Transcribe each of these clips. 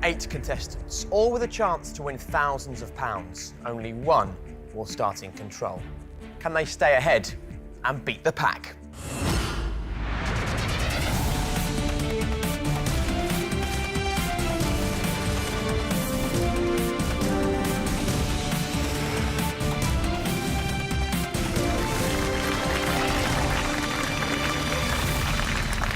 8 contestants, all with a chance to win thousands of pounds. Only one will start in control. Can they stay ahead and beat the pack?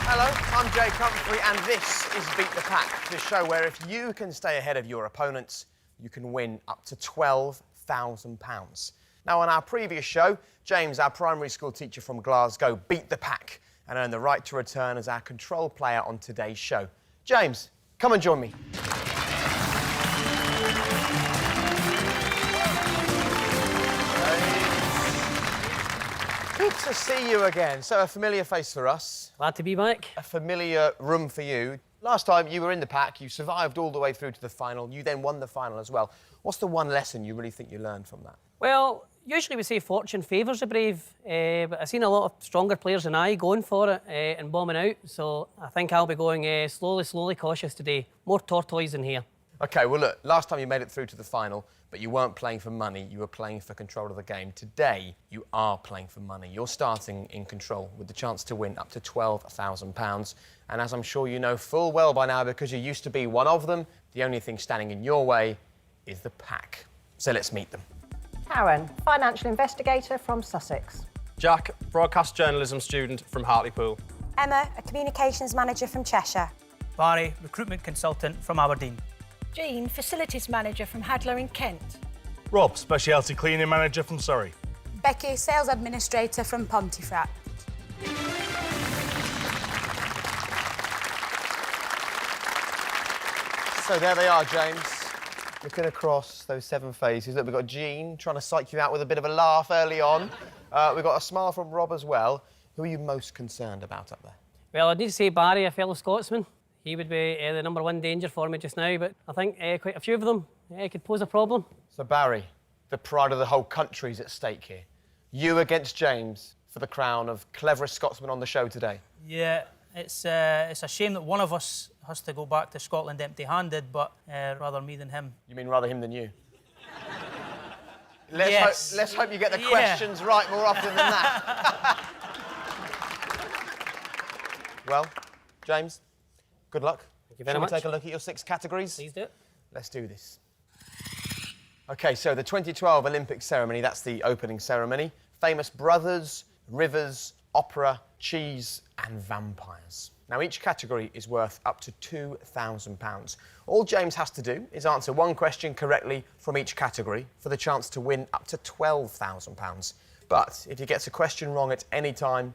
Hello, I'm Jake Humphrey, and this is Beat the Pack, the show where if you can stay ahead of your opponents, you can win up to £12,000. Now, on our previous show, James, our primary school teacher from Glasgow, beat the pack and earned the right to return as our control player on today's show. James, come and join me. Good to see you again. So, a familiar face for us. Glad to be back. A familiar room for you. Last time you were in the pack, you survived all the way through to the final. You then won the final as well. What's the one lesson you really think you learned from that? Well, usually we say fortune favours the brave, but I've seen a lot of stronger players than I going for it and bombing out, so I think I'll be going slowly, cautious today. More tortoise in here. OK, well, look, last time you made it through to the final, but you weren't playing for money, you were playing for control of the game. Today, you are playing for money. You're starting in control with the chance to win up to £12,000. And as I'm sure you know full well by now, because you used to be one of them, the only thing standing in your way is the pack. So let's meet them. Karen, financial investigator from Sussex. Jack, broadcast journalism student from Hartlepool. Emma, a communications manager from Cheshire. Barry, recruitment consultant from Aberdeen. Jean, facilities manager from Hadlow in Kent. Rob, specialty cleaning manager from Surrey. Becky, sales administrator from Pontefract. So there they are, James. Looking across those 7 faces. Look, we've got Jean trying to psych you out with a bit of a laugh early on. We've got a smile from Rob as well. Who are you most concerned about up there? Well, I need to say Barry, a fellow Scotsman. He would be the #1 danger for me just now, but I think quite a few of them could pose a problem. So, Barry, the pride of the whole country's at stake here. You against James for the crown of cleverest Scotsman on the show today. Yeah, it's a shame that one of us has to go back to Scotland empty-handed, but rather me than him. You mean rather him than you? Yes. Let's hope you get the questions right more often than that. Well, James, good luck. Thank you very much. Shall we take a look at your 6 categories? Please do. Let's do this. OK, so the 2012 Olympic ceremony, that's the opening ceremony. Famous brothers, rivers, opera, cheese and vampires. Now, each category is worth up to £2,000. All James has to do is answer one question correctly from each category for the chance to win up to £12,000. But if he gets a question wrong at any time,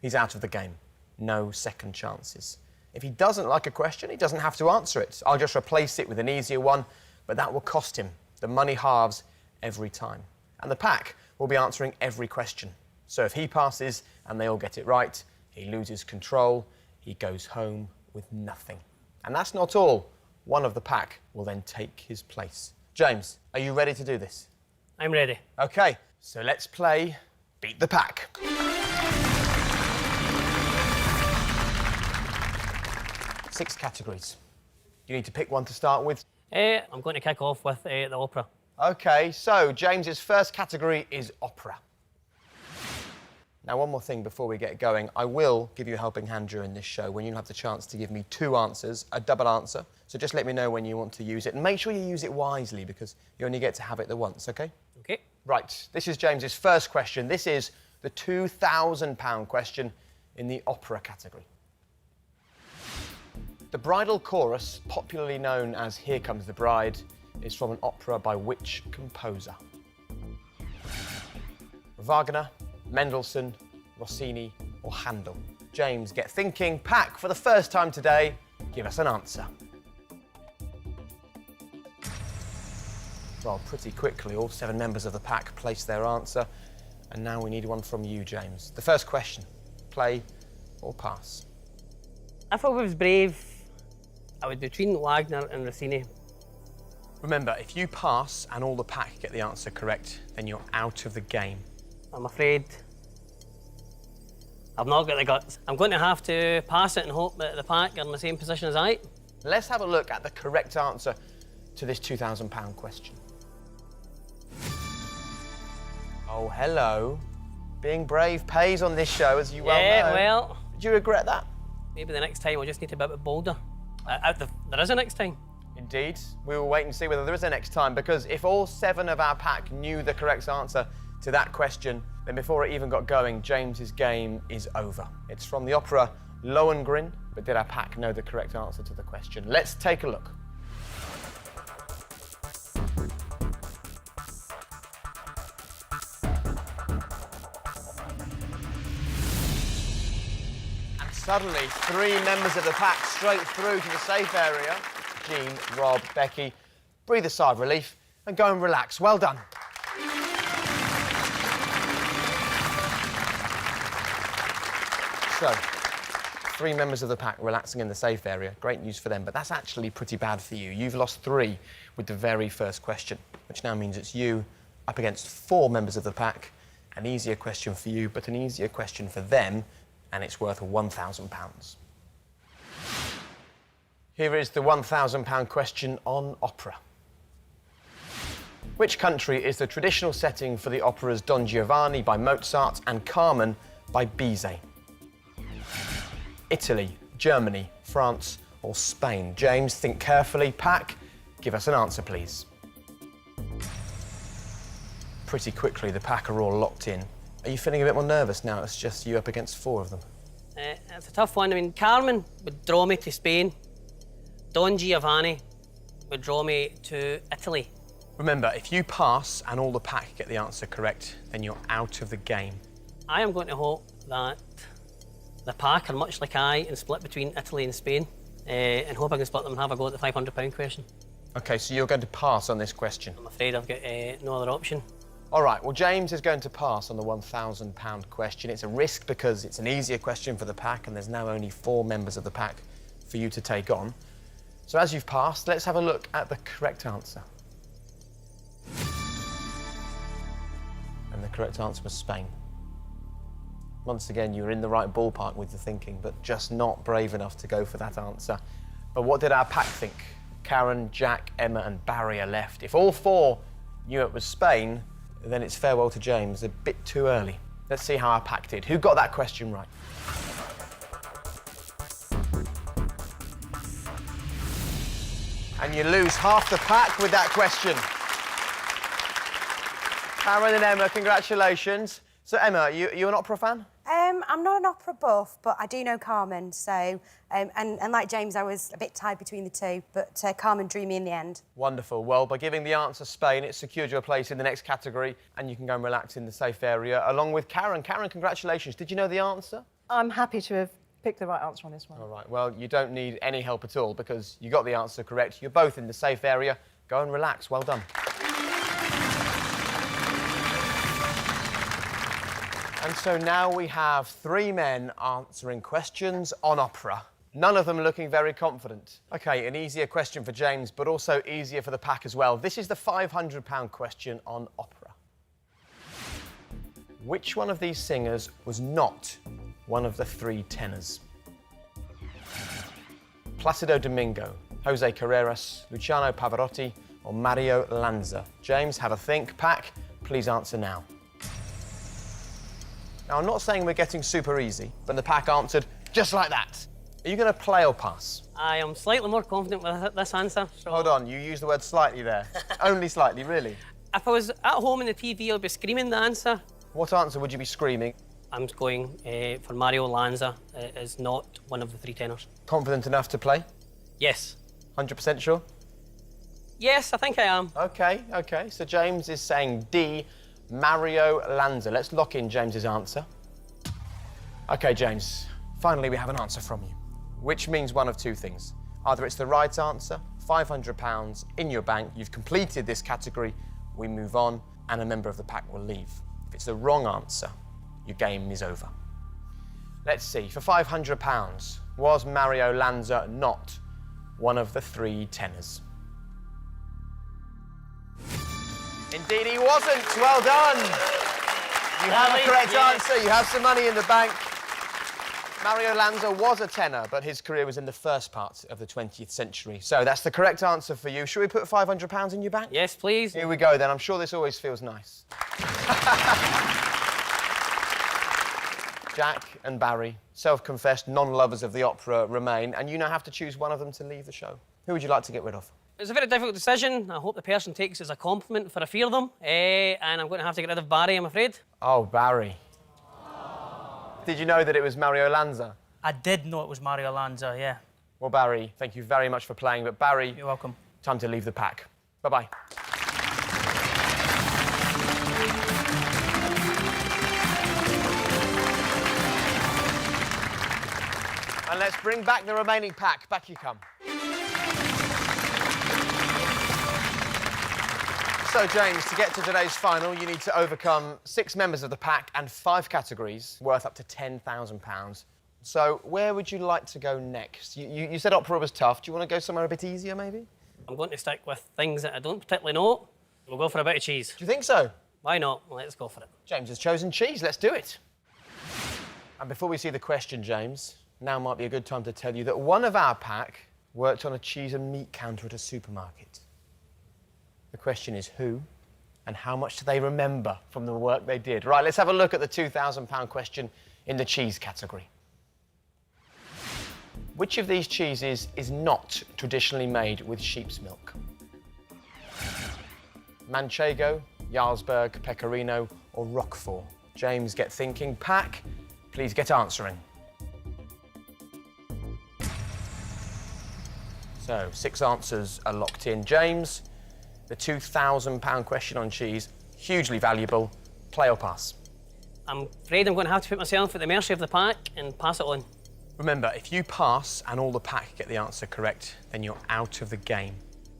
he's out of the game. No second chances. If he doesn't like a question, he doesn't have to answer it. I'll just replace it with an easier one, but that will cost him. The money halves every time. And the pack will be answering every question. So if he passes and they all get it right, he loses control, he goes home with nothing. And that's not all. One of the pack will then take his place. James, are you ready to do this? I'm ready. OK, so let's play Beat the Pack. Six categories. You need to pick one to start with. I'm going to kick off with the opera. OK, so James's first category is opera. Now, one more thing before we get going. I will give you a helping hand during this show when you'll have the chance to give me 2 answers, a double answer. So just let me know when you want to use it. And make sure you use it wisely, because you only get to have it the once, OK? OK. Right, this is James's first question. This is the £2,000 question in the opera category. The bridal chorus, popularly known as Here Comes the Bride, is from an opera by which composer? Wagner, Mendelssohn, Rossini or Handel? James, get thinking. Pack, for the first time today, give us an answer. Well, pretty quickly, all 7 members of the pack placed their answer. And now we need one from you, James. The first question, play or pass? If I was brave, I would be between Wagner and Rossini. Remember, if you pass and all the pack get the answer correct, then you're out of the game. I'm afraid I've not got the guts. I'm going to have to pass it and hope that the pack are in the same position as I. Let's have a look at the correct answer to this £2,000 question. Oh, hello. Being brave pays on this show, as you well know. Yeah, well... Do you regret that? Maybe the next time we'll just need to be a bit bolder. There is a next time. Indeed. We will wait and see whether there is a next time, because if all 7 of our pack knew the correct answer to that question, then before it even got going, James's game is over. It's from the opera Lohengrin, but did our pack know the correct answer to the question? Let's take a look. Suddenly, 3 members of the pack straight through to the safe area. Jean, Rob, Becky, breathe a sigh of relief and go and relax. Well done. So, 3 members of the pack relaxing in the safe area. Great news for them, but that's actually pretty bad for you. You've lost 3 with the very first question, which now means it's you up against 4 members of the pack. An easier question for you, but an easier question for them, and it's worth £1,000. Here is the £1,000 question on opera. Which country is the traditional setting for the operas Don Giovanni by Mozart and Carmen by Bizet? Italy, Germany, France or Spain? James, think carefully. Pack, give us an answer, please. Pretty quickly, the pack are all locked in. Are you feeling a bit more nervous now? It's just you up against 4 of them. It's a tough one. I mean, Carmen would draw me to Spain. Don Giovanni would draw me to Italy. Remember, if you pass and all the pack get the answer correct, then you're out of the game. I am going to hope that the pack are much like I and split between Italy and Spain, and hope I can split them and have a go at the £500 question. OK, so you're going to pass on this question? I'm afraid I've got no other option. All right, well, James is going to pass on the £1,000 question. It's a risk because it's an easier question for the pack and there's now only 4 members of the pack for you to take on. So as you've passed, let's have a look at the correct answer. And the correct answer was Spain. Once again, you were in the right ballpark with your thinking, but just not brave enough to go for that answer. But what did our pack think? Karen, Jack, Emma and Barry are left. If all 4 knew it was Spain, then it's farewell to James, a bit too early. Let's see how our pack did. Who got that question right? And you lose half the pack with that question. Karen and Emma, congratulations. So Emma, you an opera fan? I'm not an opera buff, but I do know Carmen, so... and like James, I was a bit tied between the 2, but Carmen drew me in the end. Wonderful. Well, by giving the answer Spain, it secured your place in the next category, and you can go and relax in the safe area, along with Karen. Karen, congratulations. Did you know the answer? I'm happy to have picked the right answer on this one. All right, well, you don't need any help at all, because you got the answer correct. You're both in the safe area. Go and relax. Well done. And so now we have 3 men answering questions on opera. None of them looking very confident. OK, an easier question for James, but also easier for the pack as well. This is the £500 question on opera. Which one of these singers was not one of the 3 tenors? Placido Domingo, Jose Carreras, Luciano Pavarotti or Mario Lanza? James, have a think. Pack, please answer now. Now, I'm not saying we're getting super easy, but the pack answered just like that. Are you going to play or pass? I am slightly more confident with this answer. So... Hold on, you used the word slightly there. Only slightly, really? If I was at home in the TV, I'd be screaming the answer. What answer would you be screaming? I'm going for Mario Lanza. Is not one of the 3 tenors. Confident enough to play? Yes. 100% sure? Yes, I think I am. OK. So James is saying D, Mario Lanza. Let's lock in James's answer. OK, James, finally we have an answer from you, which means one of 2 things. Either it's the right answer, £500 in your bank, you've completed this category, we move on, and a member of the pack will leave. If it's the wrong answer, your game is over. Let's see, for £500, was Mario Lanza not one of the 3 tenors? Indeed he wasn't. Well done. You have a correct answer. You have some money in the bank. Mario Lanza was a tenor, but his career was in the first part of the 20th century. So that's the correct answer for you. Should we put £500 in your bank? Yes, please. Here we go, then. I'm sure this always feels nice. Jack and Barry, self-confessed non-lovers of the opera, remain, and you now have to choose one of them to leave the show. Who would you like to get rid of? It's a very difficult decision. I hope the person takes it as a compliment for a fear of them. And I'm going to have to get rid of Barry, I'm afraid. Oh, Barry. Did you know that it was Mario Lanza? I did know it was Mario Lanza, yeah. Well, Barry, thank you very much for playing, but Barry... You're welcome. Time to leave the pack. Bye-bye. And let's bring back the remaining pack. Back you come. So, James, to get to today's final, you need to overcome 6 members of the pack and 5 categories worth up to £10,000. So, where would you like to go next? You said opera was tough. Do you want to go somewhere a bit easier, maybe? I'm going to stick with things that I don't particularly know. We'll go for a bit of cheese. Do you think so? Why not? Let's go for it. James has chosen cheese. Let's do it. And before we see the question, James, now might be a good time to tell you that one of our pack worked on a cheese and meat counter at a supermarket. The question is who and how much do they remember from the work they did? Right, let's have a look at the £2,000 question in the cheese category. Which of these cheeses is not traditionally made with sheep's milk? Manchego, Jarlsberg, Pecorino or Roquefort? James, get thinking. Pack, please get answering. So, 6 answers are locked in. James, the £2,000 question on cheese, hugely valuable. Play or pass? I'm afraid I'm going to have to put myself at the mercy of the pack and pass it on. Remember, if you pass and all the pack get the answer correct, then you're out of the game.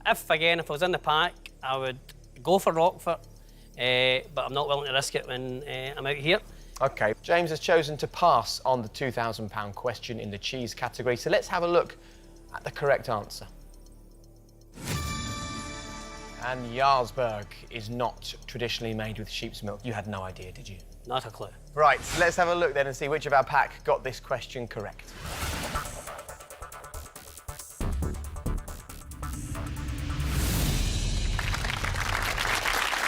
If I was in the pack, I would go for Roquefort, but I'm not willing to risk it when I'm out here. OK, James has chosen to pass on the £2,000 question in the cheese category, so let's have a look at the correct answer. And Jarlsberg is not traditionally made with sheep's milk. You had no idea, did you? Not a clue. Right, so let's have a look then and see which of our pack got this question correct.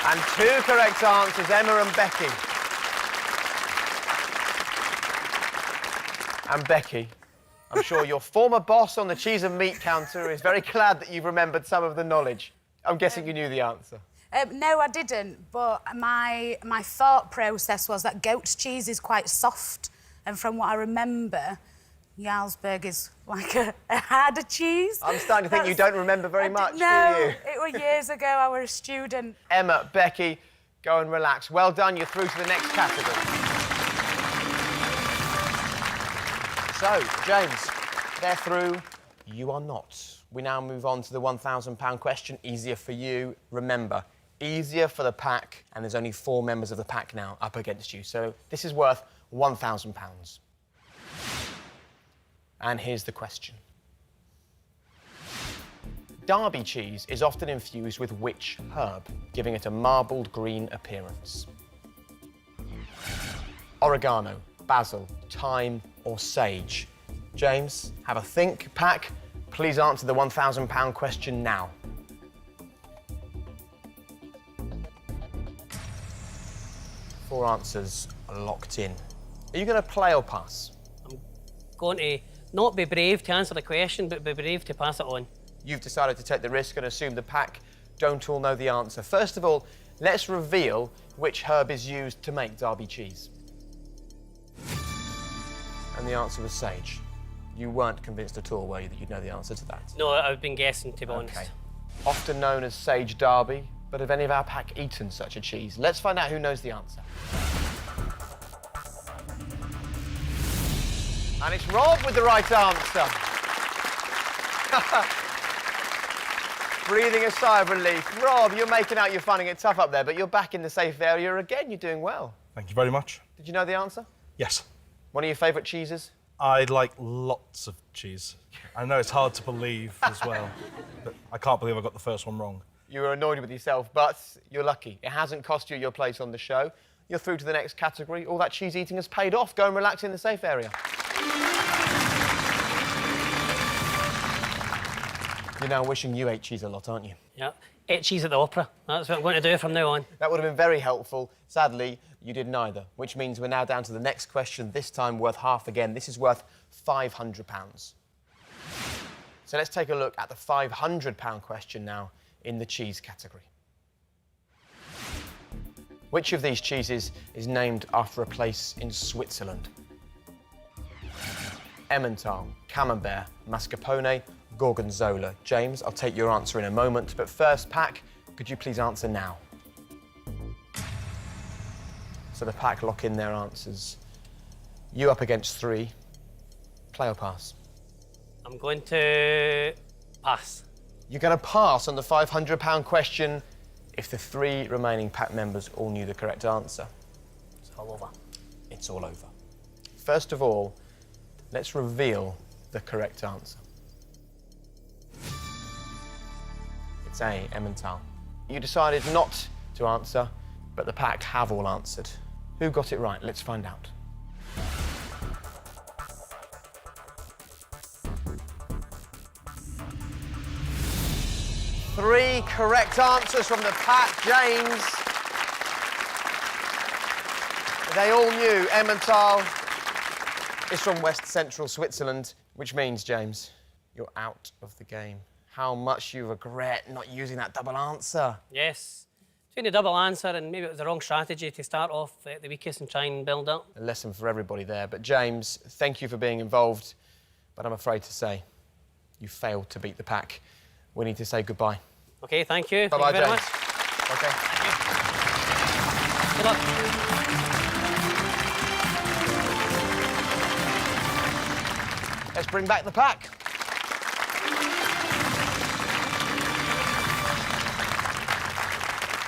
And 2 correct answers, Emma and Becky. And Becky, I'm sure your former boss on the cheese and meat counter is very glad that you've remembered some of the knowledge. I'm guessing you knew the answer. No, I didn't, but my thought process was that goat's cheese is quite soft, and from what I remember, Jarlsberg is like a harder cheese. I'm starting to think you don't remember very much, do you? No, it was years ago, I was a student. Emma, Becky, go and relax. Well done, you're through to the next category. So, James, they're through, you are not. We now move on to the £1,000 question, easier for you. Remember, easier for the pack, and there's only 4 members of the pack now up against you. So this is worth £1,000. And here's the question. Derby cheese is often infused with which herb, giving it a marbled green appearance? Oregano, basil, thyme or sage? James, have a think. Pack, please answer the £1,000 question now. Four answers are locked in. Are you going to play or pass? I'm going to not be brave to answer the question, but be brave to pass it on. You've decided to take the risk and assume the pack don't all know the answer. First of all, let's reveal which herb is used to make Derby cheese. And the answer was sage. You weren't convinced at all, were you, that you'd know the answer to that? No, I've been guessing, to be honest. Often known as sage Derby, but have any of our pack eaten such a cheese? Let's find out who knows the answer. And it's Rob with the right answer. Breathing a sigh of relief. Rob, you're making out you're finding it tough up there, but you're back in the safe area again. You're doing well. Thank you very much. Did you know the answer? Yes. One of your favourite cheeses? I like lots of cheese. I know it's hard to believe as well, but I can't believe I got the first one wrong. You were annoyed with yourself, but you're lucky. It hasn't cost you your place on the show. You're through to the next category. All that cheese eating has paid off. Go and relax in the safe area. You're now wishing you ate cheese a lot, aren't you? Yeah. Ate cheese at the opera. That's what I'm going to do from now on. That would have been very helpful. Sadly, you did neither, which means we're now down to the next question, this time worth half again. This is worth £500. So let's take a look at the £500 question now in the cheese category. Which of these cheeses is named after a place in Switzerland? Emmental, Camembert, Mascarpone, Gorgonzola. James, I'll take your answer in a moment, but first, pack, could you please answer now? So the pack lock in their answers. You up against 3. Play or pass? I'm going to pass. You're going to pass on the £500 question if the 3 remaining pack members all knew the correct answer. It's all over. It's all over. First of all, let's reveal the correct answer. It's A, Emmental. You decided not to answer, but the pack have all answered. Who got it right? Let's find out. Three correct answers from the pack, James. They all knew Emmental is from West Central Switzerland, which means, James, you're out of the game. How much you regret not using that double answer. Yes. Between the double answer and maybe it was the wrong strategy to start off at the weakest and try and build up. A lesson for everybody there. But, James, thank you for being involved. But I'm afraid to say, you failed to beat the pack. We need to say goodbye. OK, thank you. Bye-bye, Thank you very James. much. OK. Good luck. Let's bring back the pack.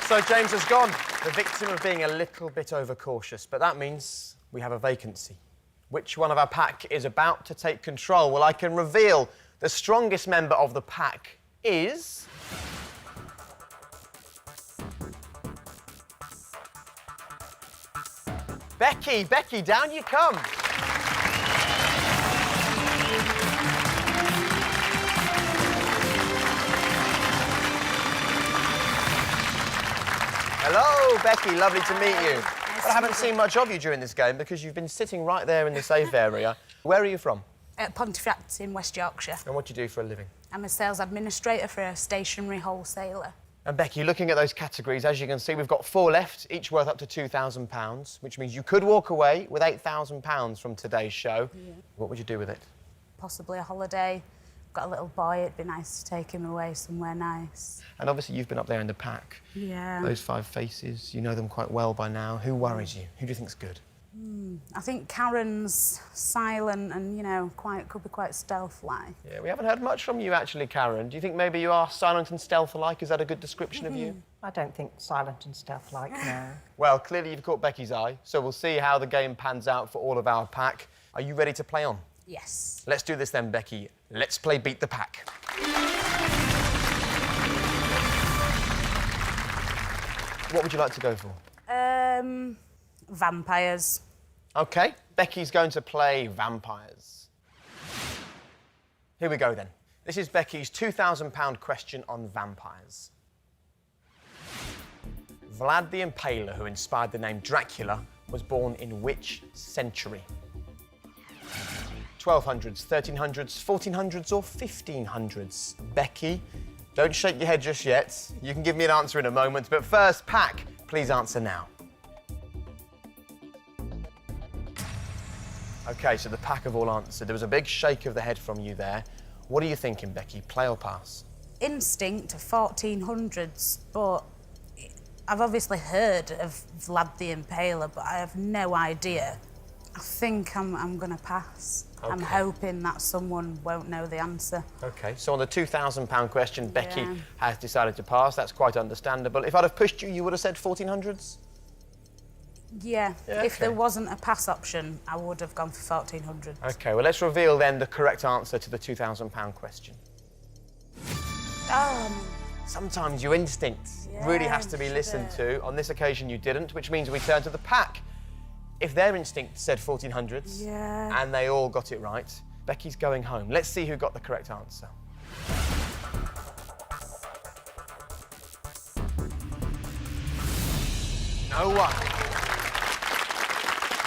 So James has gone, the victim of being a little bit overcautious, but that means we have a vacancy. Which one of our pack is about to take control? Well, I can reveal the strongest member of the pack is... Becky. Becky, down you come. Hello, Becky. Lovely to meet you. But I haven't seen much of you during this game because you've been sitting right there in the safe area. Where are you from? At Pontefract in West Yorkshire. And what do you do for a living? I'm a sales administrator for a stationery wholesaler. And Becky, looking at those categories, as you can see, we've got 4 left, each worth up to £2,000, which means you could walk away with £8,000 from today's show. Yeah. What would you do with it? Possibly a holiday. Got a little boy, it'd be nice to take him away somewhere nice. And obviously you've been up there in the pack. Yeah. Those 5 faces, you know them quite well by now. Who worries you? Who do you think's good? I think Karen's silent and, you know, could be quite stealth-like. Yeah, we haven't heard much from you, actually, Karen. Do you think maybe you are silent and stealth-like? Is that a good description of you? I don't think silent and stealth-like, no. Well, clearly you've caught Becky's eye, so we'll see how the game pans out for all of our pack. Are you ready to play on? Yes. Let's do this then, Becky. Let's play Beat the Pack. What would you like to go for? Vampires. OK, Becky's going to play vampires. Here we go, then. This is Becky's £2,000 question on vampires. Vlad the Impaler, who inspired the name Dracula, was born in which century? 1200s, 1300s, 1400s or 1500s? Becky, don't shake your head just yet. You can give me an answer in a moment, but first, Pack, please answer now. OK, so the pack have all answered. There was a big shake of the head from you there. What are you thinking, Becky? Play or pass? Instinct of 1400s, but I've obviously heard of Vlad the Impaler, but I have no idea. I think I'm going to pass. Okay. I'm hoping that someone won't know the answer. OK, so on the £2,000 question, Becky has decided to pass. That's quite understandable. If I'd have pushed you, you would have said 1400s? Yeah, if there wasn't a pass option, I would have gone for 1400s. OK, well, let's reveal then the correct answer to the £2,000 question. Sometimes your instinct really has to be listened to. On this occasion, you didn't, which means we turn to the pack. If their instinct said 1400s and they all got it right, Becky's going home. Let's see who got the correct answer. No one.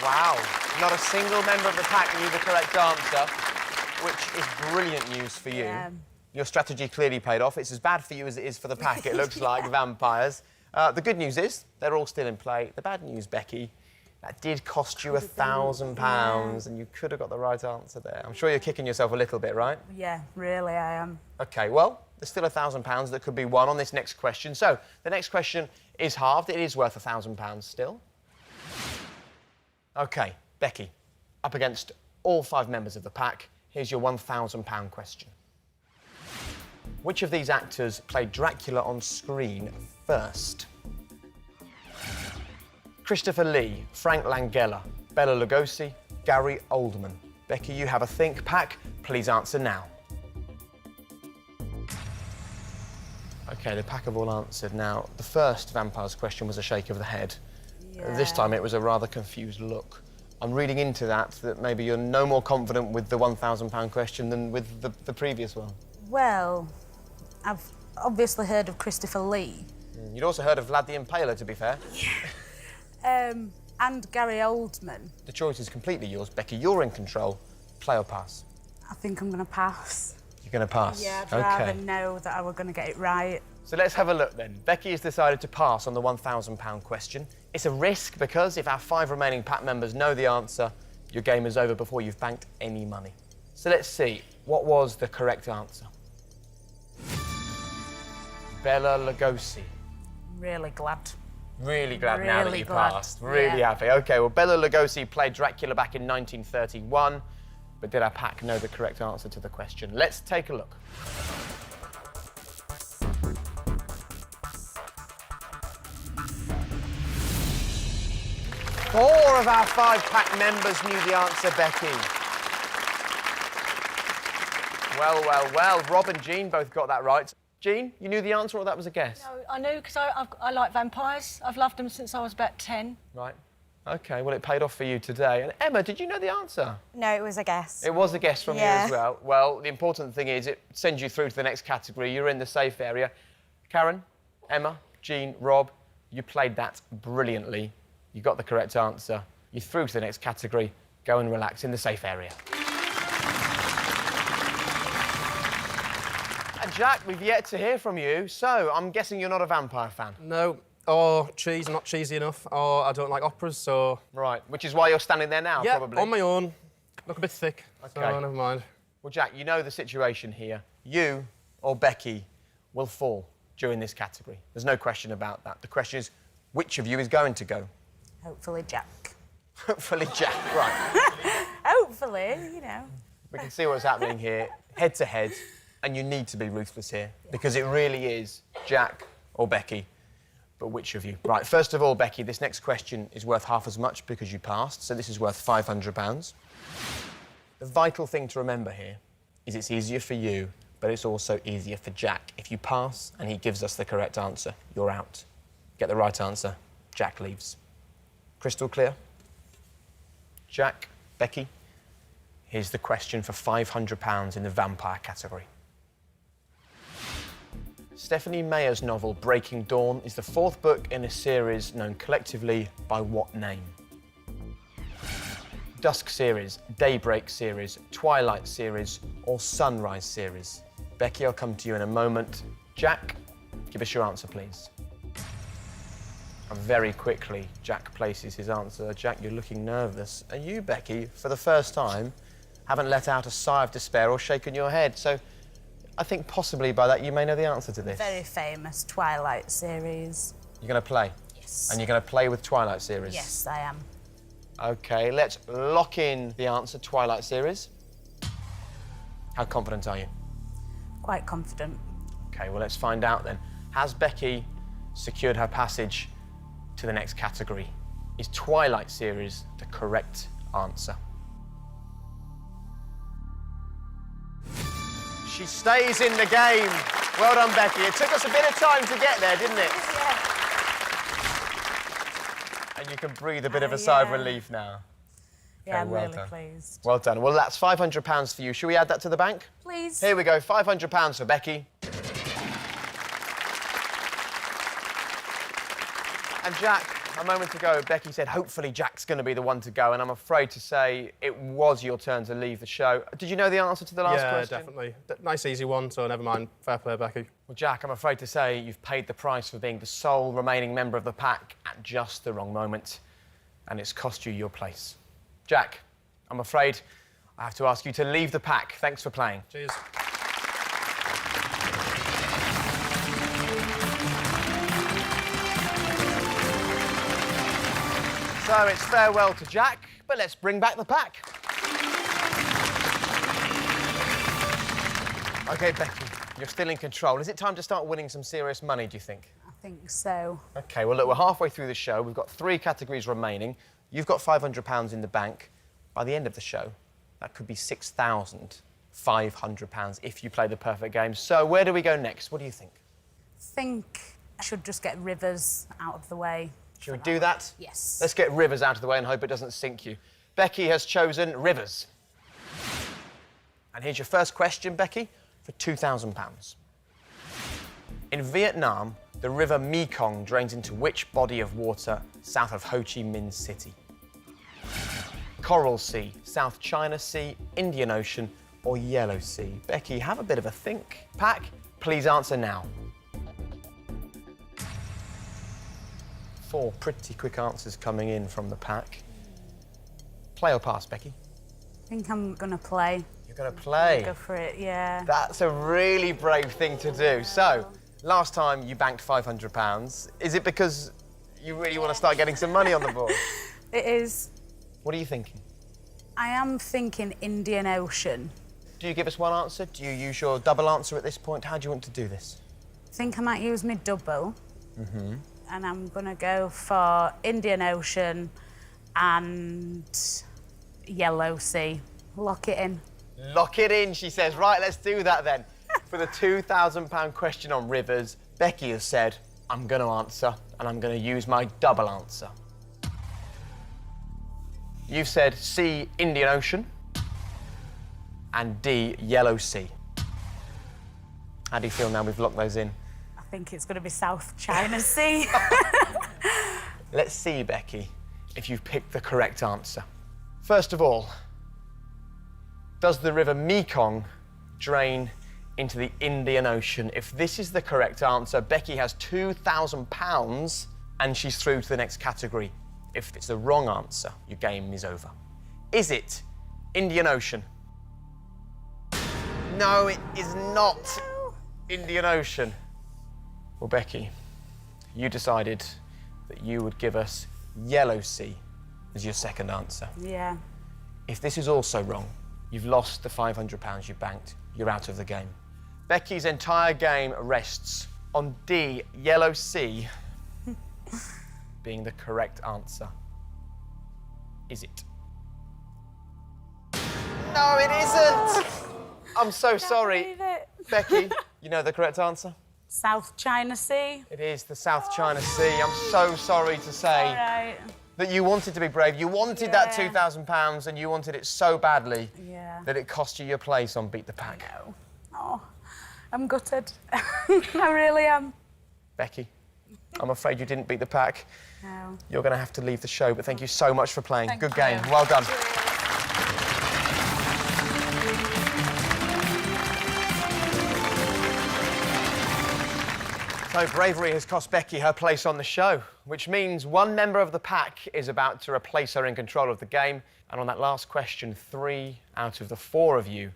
Wow. Not a single member of the pack knew the correct answer, which is brilliant news for you. Your strategy clearly paid off. It's as bad for you as it is for the pack, it looks like, vampires. The good news is they're all still in play. The bad news, Becky, that did cost you £1,000 and you could have got the right answer there. I'm sure you're kicking yourself a little bit, right? Yeah, really, I am. OK, well, there's still £1,000 that could be won on this next question. So, the next question is halved. It is worth £1,000 still. OK, Becky, up against all 5 members of the pack, here's your £1,000 question. Which of these actors played Dracula on screen first? Christopher Lee, Frank Langella, Bela Lugosi, Gary Oldman. Becky, you have a think. Pack, please answer now. OK, the pack have all answered. Now, the first vampires question was a shake of the head. This time it was a rather confused look. I'm reading into that maybe you're no more confident with the £1,000 question than with the previous one. Well, I've obviously heard of Christopher Lee. You'd also heard of Vlad the Impaler, to be fair. And Gary Oldman. The choice is completely yours, Becky. You're in control. Play or pass? I think I'm going to pass. You're going to pass? Yeah, I'd rather know that I were going to get it right. So let's have a look then. Becky has decided to pass on the £1,000 question. It's a risk because if our 5 remaining pack members know the answer, your game is over before you've banked any money. So let's see. What was the correct answer? Bela Lugosi. Really glad. Really glad now that Really you glad. passed. Really happy. OK, well, Bela Lugosi played Dracula back in 1931, but did our pack know the correct answer to the question? Let's take a look. Four of our 5 pack members knew the answer, Becky. Well, well, well. Rob and Jean both got that right. Jean, you knew the answer or that was a guess? No, I knew because I like vampires. I've loved them since I was about 10. Right. OK, well, it paid off for you today. And Emma, did you know the answer? No, it was a guess. It was a guess from you as well. Well, the important thing is it sends you through to the next category. You're in the safe area. Karen, Emma, Jean, Rob, you played that brilliantly. You got the correct answer. You're through to the next category. Go and relax in the safe area. And Jack, we've yet to hear from you, so I'm guessing you're not a vampire fan. No. Or cheese, not cheesy enough. Or I don't like operas, so... Right, which is why you're standing there now, yeah, probably. on my own. Look a bit thick, OK. so never mind. Well, Jack, you know the situation here. You or Becky will fall during this category. There's no question about that. The question is, which of you is going to go? Hopefully Jack. Hopefully Jack, right. Hopefully, you know. We can see what's happening here, head to head, and you need to be ruthless here, because it really is Jack or Becky. But which of you? Right, first of all, Becky, this next question is worth half as much because you passed, so this is worth £500. The vital thing to remember here is it's easier for you, but it's also easier for Jack. If you pass and he gives us the correct answer, you're out. Get the right answer, Jack leaves. Crystal clear? Jack, Becky, here's the question for £500 in the vampire category. Stephanie Meyer's novel Breaking Dawn is the 4th book in a series known collectively by what name? Dusk series, Daybreak series, Twilight series, or Sunrise series? Becky, I'll come to you in a moment. Jack, give us your answer, please. And very quickly, Jack places his answer. Jack, you're looking nervous. And you, Becky, for the first time, haven't let out a sigh of despair or shaken your head. So I think possibly by that you may know the answer to this. Very famous Twilight series. You're going to play? Yes. And you're going to play with Twilight series? Yes, I am. OK, let's lock in the answer, Twilight series. How confident are you? Quite confident. OK, well, let's find out then. Has Becky secured her passage to the next category? Is Twilight series the correct answer? She stays in the game. Well done, Becky. It took us a bit of time to get there, didn't it? Yeah. And you can breathe a bit of a sigh of yeah. relief now. Yeah, Okay, I'm well really done. pleased. Well done. Well, that's £500 for you. Should we add that to the bank? Please. Here we go, £500 for Becky. And Jack, a moment ago, Becky said, hopefully Jack's going to be the one to go, and I'm afraid to say it was your turn to leave the show. Did you know the answer to the last Yeah, question? definitely. Nice, easy one, so never mind. Fair play, Becky. Well, Jack, I'm afraid to say you've paid the price for being the sole remaining member of the pack at just the wrong moment, and it's cost you your place. Jack, I'm afraid I have to ask you to leave the pack. Thanks for playing. Cheers. So it's farewell to Jack, but let's bring back the pack. OK, Becky, you're still in control. Is it time to start winning some serious money, do you think? I think so. OK, well, look, we're halfway through the show. We've got 3 categories remaining. You've got £500 in the bank. By the end of the show, that could be £6,500 if you play the perfect game. So where do we go next? What do you think? I think I should just get Rivers out of the way. Should we do that? Yes. Let's get Rivers out of the way and hope it doesn't sink you. Becky has chosen Rivers. And here's your first question, Becky, for £2,000. In Vietnam, the river Mekong drains into which body of water south of Ho Chi Minh City? Coral Sea, South China Sea, Indian Ocean, or Yellow Sea? Becky, have a bit of a think. Pack, please answer now. 4 pretty quick answers coming in from the pack. Play or pass, Becky? I think I'm going to play. You're going to play? Go for it, yeah. That's a really brave thing to do. So, last time you banked £500. Is it because you really want to start getting some money on the board? It is. What are you thinking? I am thinking Indian Ocean. Do you give us one answer? Do you use your double answer at this point? How do you want to do this? I think I might use my double. And I'm going to go for Indian Ocean and Yellow Sea. Lock it in. Lock it in, she says. Right, let's do that then. For the £2,000 question on rivers, Becky has said, I'm going to answer, and I'm going to use my double answer. You've said C, Indian Ocean, and D, Yellow Sea. How do you feel now we've locked those in? I think it's going to be South China Sea. Let's see, Becky, if you've picked the correct answer. First of all, does the river Mekong drain into the Indian Ocean? If this is the correct answer, Becky has £2,000 and she's through to the next category. If it's the wrong answer, your game is over. Is it Indian Ocean? No, it is not Indian Ocean. Well, Becky, you decided that you would give us Yellow Sea as your second answer. Yeah. If this is also wrong, you've lost the £500 you banked. You're out of the game. Becky's entire game rests on D, Yellow Sea, being the correct answer. Is it? No, it isn't! I'm so sorry. Believe it. Becky, you know the correct answer? South China Sea. It is the South China Sea. I'm so sorry to say All right. that you wanted to be brave. You wanted that £2,000 and you wanted it so badly that it cost you your place on Beat the Pack. No. Oh, I'm gutted. I really am. Becky, I'm afraid you didn't beat the pack. No. You're going to have to leave the show, but thank you so much for playing. Thank Good game. you. Well done. So bravery has cost Becky her place on the show, which means one member of the pack is about to replace her in control of the game. And on that last question, 3 out of the 4 of you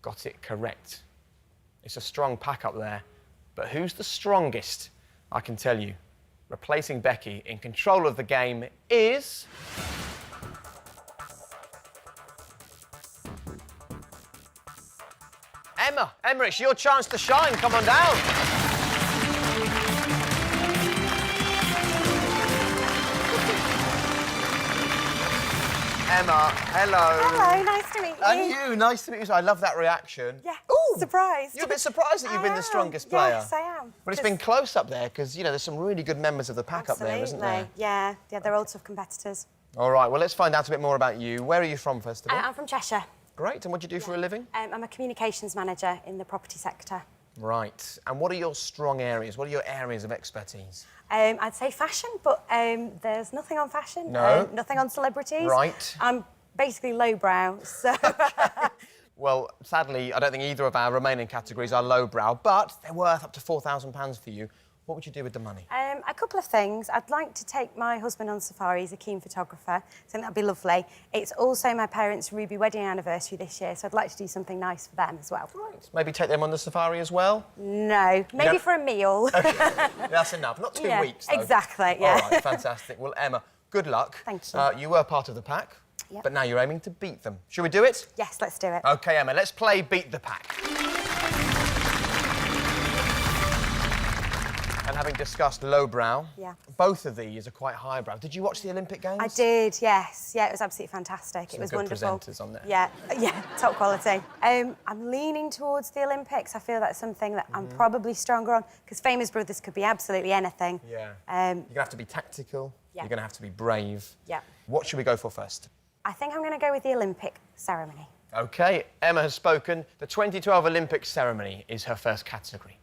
got it correct. It's a strong pack up there, but who's the strongest? I can tell you. Replacing Becky in control of the game is... Emma. Emma, it's your chance to shine. Come on down. Emma, hello. Hello, nice to meet you. And you, nice to meet you. So I love that reaction. Yeah, Ooh, surprised. You're a bit surprised that you've been the strongest player. Yes, I am. But it's been close up there because, you know, there's some really good members of the pack up there, isn't there? Yeah, they're all tough competitors. All right, well, let's find out a bit more about you. Where are you from, first of all? I'm from Cheshire. Great, and what do you do for a living? I'm a communications manager in the property sector. Right, and what are your strong areas? What are your areas of expertise? I'd say fashion, but there's nothing on fashion. No. Nothing on celebrities. Right. I'm basically lowbrow, so... Well, sadly, I don't think either of our remaining categories are lowbrow, but they're worth up to £4,000 for you. What would you do with the money? A couple of things. I'd like to take my husband on safari. He's a keen photographer. I think that'd be lovely. It's also my parents' ruby wedding anniversary this year, so I'd like to do something nice for them as well. Right. Maybe take them on the safari as well? No, maybe for a meal. Okay. That's enough. Not 2 weeks, though. Exactly, yeah. All right, fantastic. Well, Emma, good luck. Thank you. You were part of the pack, Yep. but now you're aiming to beat them. Shall we do it? Yes, let's do it. OK, Emma, let's play Beat the Pack. And having discussed lowbrow, both of these are quite highbrow. Did you watch the Olympic Games? I did, yes. Yeah, it was absolutely fantastic. It was good wonderful. presenters on there. Yeah, top quality. I'm leaning towards the Olympics. I feel that's something that I'm probably stronger on, because Famous Brothers could be absolutely anything. Yeah. You're going to have to be tactical. Yeah. You're going to have to be brave. Yeah. What should we go for first? I think I'm going to go with the Olympic ceremony. OK, Emma has spoken. The 2012 Olympic ceremony is her first category.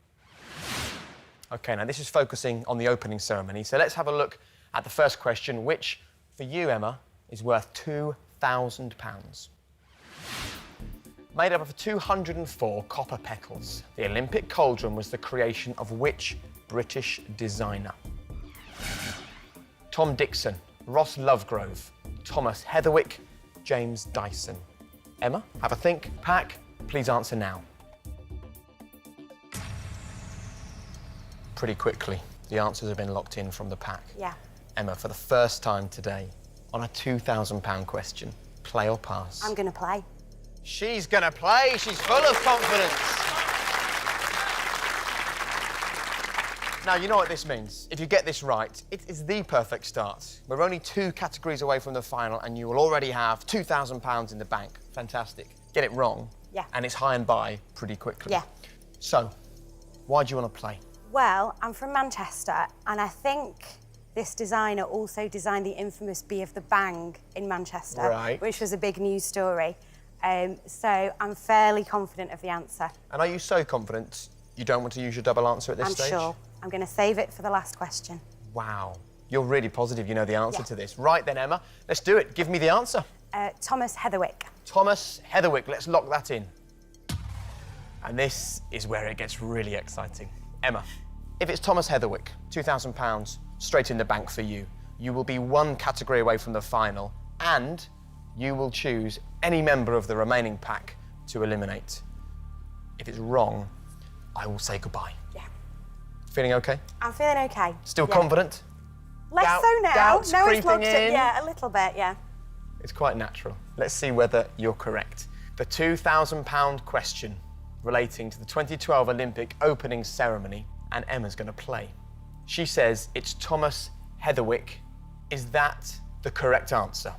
OK, now this is focusing on the opening ceremony, so let's have a look at the first question, which, for you, Emma, is worth £2,000. Made up of 204 copper petals, the Olympic cauldron was the creation of which British designer? Tom Dixon, Ross Lovegrove, Thomas Heatherwick, James Dyson. Emma, have a think. Pack, please answer now. Pretty quickly, the answers have been locked in from the pack. Yeah. Emma, for the first time today, on a £2,000 question, play or pass? I'm going to play. She's going to play. She's full of confidence. Now, you know what this means. If you get this right, it is the perfect start. We're only 2 categories away from the final, and you will already have £2,000 in the bank. Fantastic. Get it wrong, and it's high and by pretty quickly. Yeah. So, why do you want to play? Well, I'm from Manchester, and I think this designer also designed the infamous Bee of the Bang in Manchester, which was a big news story. So I'm fairly confident of the answer. And are you so confident you don't want to use your double answer at this stage? I'm sure. I'm going to save it for the last question. Wow. You're really positive you know the answer to this. Right then, Emma, let's do it. Give me the answer. Thomas Heatherwick. Thomas Heatherwick. Let's lock that in. And this is where it gets really exciting. Emma, if it's Thomas Heatherwick, £2,000 straight in the bank for you. You will be 1 category away from the final, and you will choose any member of the remaining pack to eliminate. If it's wrong, I will say goodbye. Yeah. Feeling okay? I'm feeling okay. Still confident? Less so now. Doubts No, it's creeping locked in? in. Yeah, a little bit, yeah. It's quite natural. Let's see whether you're correct. The £2,000 question relating to the 2012 Olympic opening ceremony, and Emma's going to play. She says it's Thomas Heatherwick. Is that the correct answer?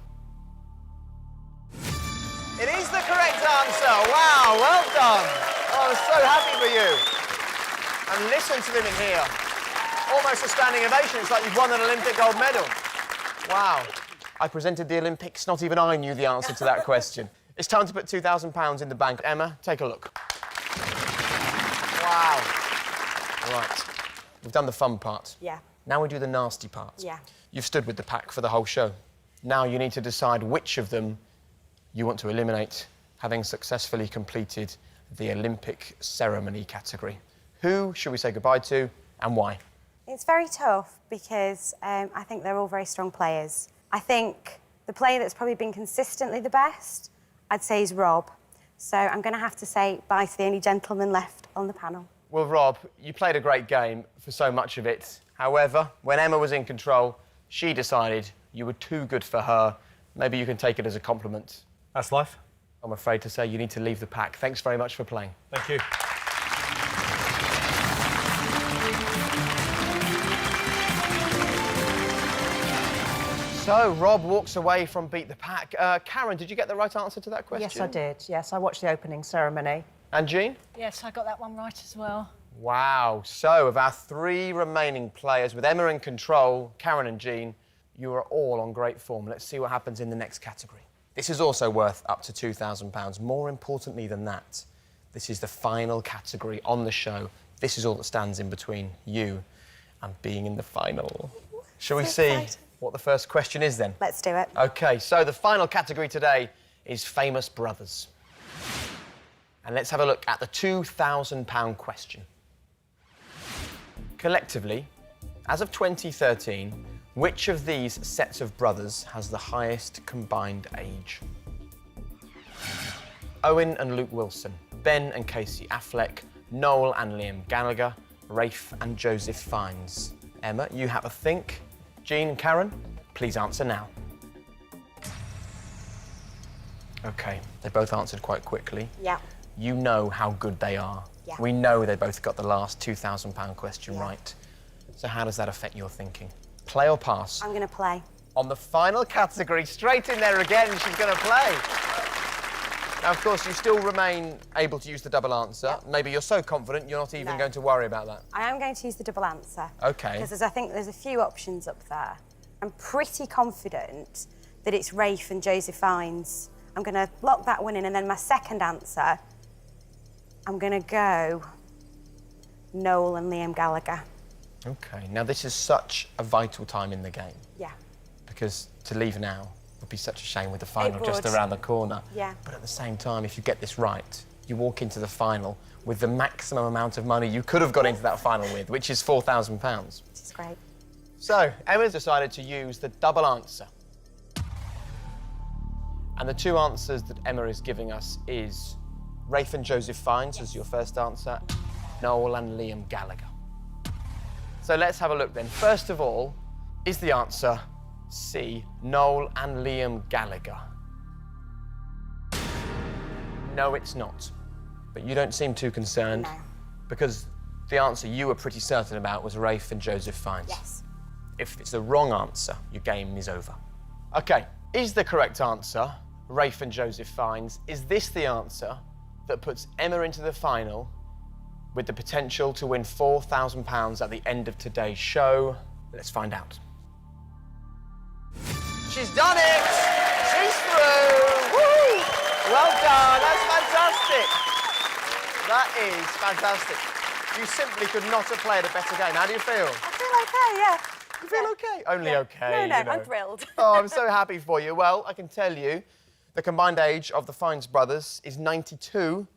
It is the correct answer. Wow, well done. Oh, I'm so happy for you. And listen to them in here. Almost a standing ovation. It's like you've won an Olympic gold medal. Wow. I presented the Olympics. Not even I knew the answer to that question. It's time to put £2,000 in the bank. Emma, take a look. Wow. Right. We've done the fun part. Yeah. Now we do the nasty part. Yeah. You've stood with the pack for the whole show. Now you need to decide which of them you want to eliminate, having successfully completed the Olympic ceremony category. Who should we say goodbye to, and why? It's very tough because I think they're all very strong players. I think the player that's probably been consistently the best, I'd say, is Rob. So I'm going to have to say bye to the only gentleman left on the panel. Well, Rob, you played a great game for so much of it. However, when Emma was in control, she decided you were too good for her. Maybe you can take it as a compliment. That's life. I'm afraid to say you need to leave the pack. Thanks very much for playing. Thank you. So, Rob walks away from Beat the Pack. Karen, did you get the right answer to that question? Yes, I did. Yes, I watched the opening ceremony. And Jean? Yes, I got that one right as well. Wow. So, of our 3 remaining players, with Emma in control, Karen and Jean, you are all on great form. Let's see what happens in the next category. This is also worth up to £2,000. More importantly than that, this is the final category on the show. This is all that stands in between you and being in the final. Shall we see what the first question is then? Let's do it. OK, so the final category today is famous brothers. And let's have a look at the £2,000 question. Collectively, as of 2013, which of these sets of brothers has the highest combined age? Owen and Luke Wilson, Ben and Casey Affleck, Noel and Liam Gallagher, Rafe and Joseph Fiennes. Emma, you have a think. Jean and Karen, please answer now. OK, they both answered quite quickly. Yeah. You know how good they are. Yeah. We know they both got the last £2,000 question right. So how does that affect your thinking? Play or pass? I'm going to play. On the final category, straight in there again, she's going to play. Now, of course, you still remain able to use the double answer. Yep. Maybe you're so confident you're not even going to worry about that. I am going to use the double answer. OK. Because I think there's a few options up there. I'm pretty confident that it's Rafe and Joseph Fiennes. I'm going to lock that one in, and then my second answer, I'm going to go Noel and Liam Gallagher. OK, now this is such a vital time in the game. Yeah. Because to leave now would be such a shame with the final It just would. around the corner. Yeah. But at the same time, if you get this right, you walk into the final with the maximum amount of money you could have got into that final with, which is £4,000. Which is great. So, Emma's decided to use the double answer. And the 2 answers that Emma is giving us is Rafe and Joseph Fiennes as your first answer, Noel and Liam Gallagher. So let's have a look then. First of all, is the answer C, Noel and Liam Gallagher? No, it's not. But you don't seem too concerned. No. Because the answer you were pretty certain about was Rafe and Joseph Fiennes. Yes. If it's the wrong answer, your game is over. OK, is the correct answer Rafe and Joseph Fiennes? Is this the answer that puts Emma into the final with the potential to win £4,000 at the end of today's show? Let's find out. She's done it! She's through! Woo! Well done, that's fantastic! That is fantastic. You simply could not have played a better game. How do you feel? I feel OK, yeah. You feel OK? Only OK. No, you know. I'm thrilled. Oh, I'm so happy for you. Well, I can tell you the combined age of the Fiennes brothers is 92,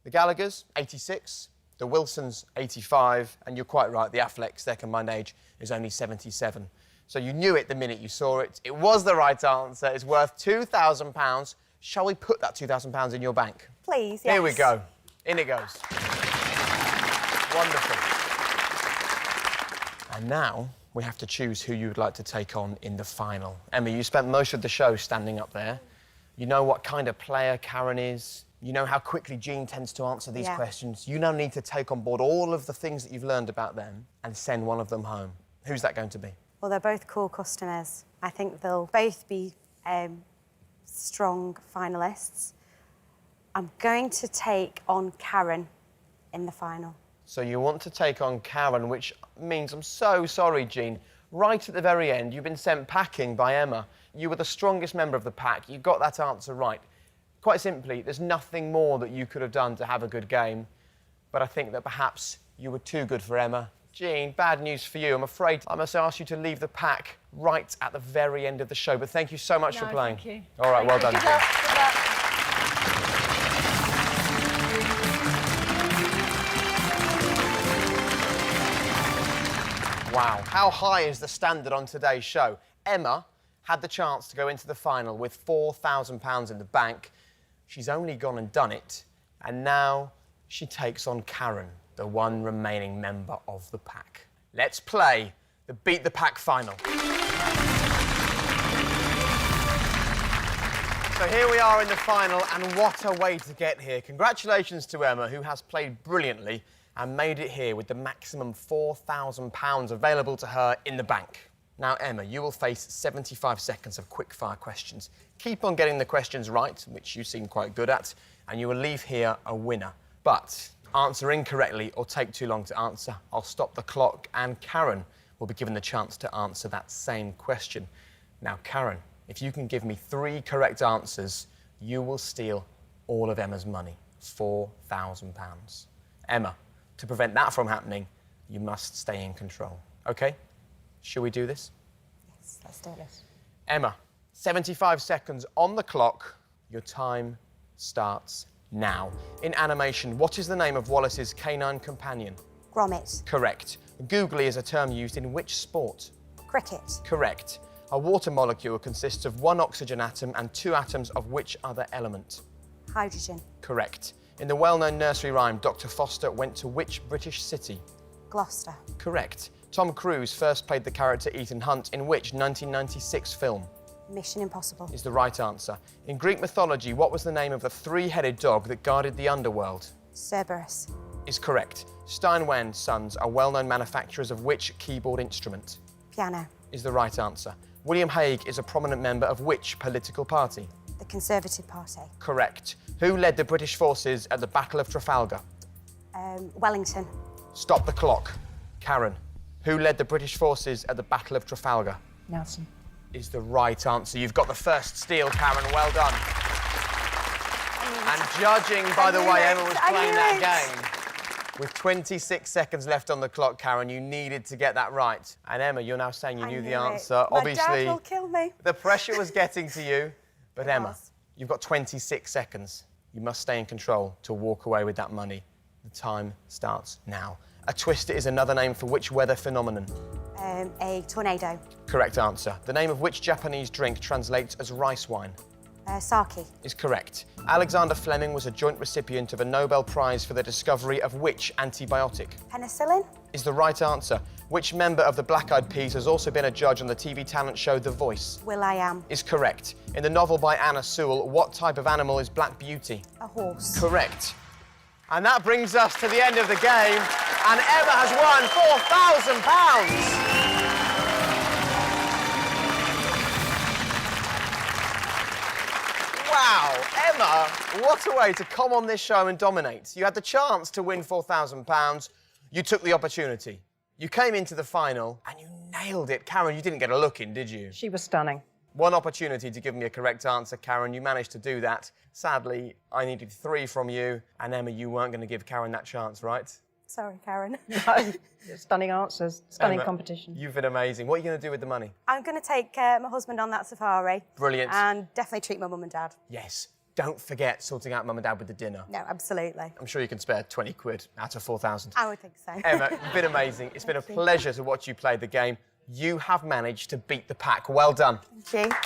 the Gallaghers, 86, the Wilsons, 85, and you're quite right, the Afflecks, their combined age is only 77. So you knew it the minute you saw it. It was the right answer. It's worth £2,000. Shall we put that £2,000 in your bank? Please, yes. Here we go. In it goes. Wonderful. And now we have to choose who you would like to take on in the final. Emma, you spent most of the show standing up there. You know what kind of player Karen is. You know how quickly Jean tends to answer these questions. You now need to take on board all of the things that you've learned about them and send one of them home. Who's that going to be? Well, they're both cool customers. I think they'll both be strong finalists. I'm going to take on Karen in the final. So you want to take on Karen, which means I'm so sorry, Jean. Right at the very end, you've been sent packing by Emma. You were the strongest member of the pack. You got that answer right. Quite simply, there's nothing more that you could have done to have a good game. But I think that perhaps you were too good for Emma. Jean, bad news for you. I'm afraid I must ask you to leave the pack right at the very end of the show. But thank you so much for playing. Thank you. All right, well done. Good luck. Good luck. Wow, how high is the standard on today's show? Emma had the chance to go into the final with £4,000 in the bank. She's only gone and done it, and now she takes on Karen, the one remaining member of the pack. Let's play the Beat the Pack final. So here we are in the final, and what a way to get here. Congratulations to Emma, who has played brilliantly and made it here with the maximum £4,000 available to her in the bank. Now, Emma, you will face 75 seconds of quick-fire questions. Keep on getting the questions right, which you seem quite good at, and you will leave here a winner. But answer incorrectly or take too long to answer, I'll stop the clock, and Karen will be given the chance to answer that same question. Now, Karen, if you can give me 3 correct answers, you will steal all of Emma's money, £4,000. Emma, to prevent that from happening, you must stay in control. OK? Shall we do this? Yes, let's do this. Emma, 75 seconds on the clock. Your time starts now. In animation, what is the name of Wallace's canine companion? Gromit. Correct. Googly is a term used in which sport? Cricket. Correct. A water molecule consists of 1 oxygen atom and 2 atoms of which other element? Hydrogen. Correct. In the well-known nursery rhyme, Dr. Foster went to which British city? Gloucester. Correct. Tom Cruise first played the character Ethan Hunt in which 1996 film? Mission Impossible. Is the right answer. In Greek mythology, what was the name of the 3-headed dog that guarded the underworld? Cerberus. Is correct. Steinway and Sons are well-known manufacturers of which keyboard instrument? Piano. Is the right answer. William Hague is a prominent member of which political party? The Conservative Party. Correct. Who led the British forces at the Battle of Trafalgar? Wellington. Stop the clock. Karen, who led the British forces at the Battle of Trafalgar? Nelson. Is the right answer. You've got the first steal, Karen. Well done. And judging by the way Emma was playing that game, with 26 seconds left on the clock, Karen, you needed to get that right. And Emma, you're now saying you knew the answer. My Obviously, dad will kill me. the pressure was getting to you. But Emma, you've got 26 seconds. You must stay in control to walk away with that money. The time starts now. A twister is another name for which weather phenomenon? A tornado. Correct answer. The name of which Japanese drink translates as rice wine? Sake. Is correct. Alexander Fleming was a joint recipient of a Nobel Prize for the discovery of which antibiotic? Penicillin. Is the right answer. Which member of the Black Eyed Peas has also been a judge on the TV talent show The Voice? Will.i.am. Is correct. In the novel by Anna Sewell, what type of animal is Black Beauty? A horse. Correct. And that brings us to the end of the game, and Emma has won £4,000. Wow, Emma, what a way to come on this show and dominate. You had the chance to win £4,000. You took the opportunity. You came into the final and you nailed it. Karen, you didn't get a look in, did you? She was stunning. One opportunity to give me a correct answer, Karen. You managed to do that. Sadly, I needed 3 from you. And Emma, you weren't going to give Karen that chance, right? Sorry, Karen. No, stunning answers, stunning Emma, competition. You've been amazing. What are you going to do with the money? I'm going to take my husband on that safari. Brilliant. And definitely treat my mum and dad. Yes. Don't forget sorting out Mum and Dad with the dinner. No, absolutely. I'm sure you can spare 20 quid out of 4,000. I would think so. Emma, you've been amazing. It's been a pleasure to watch you play the game. You have managed to beat the pack. Well done. Thank you.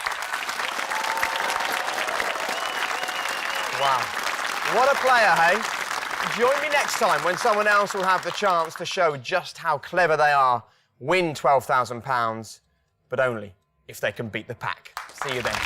Wow. What a player, hey? Join me next time when someone else will have the chance to show just how clever they are, win £12,000, but only if they can beat the pack. See you then.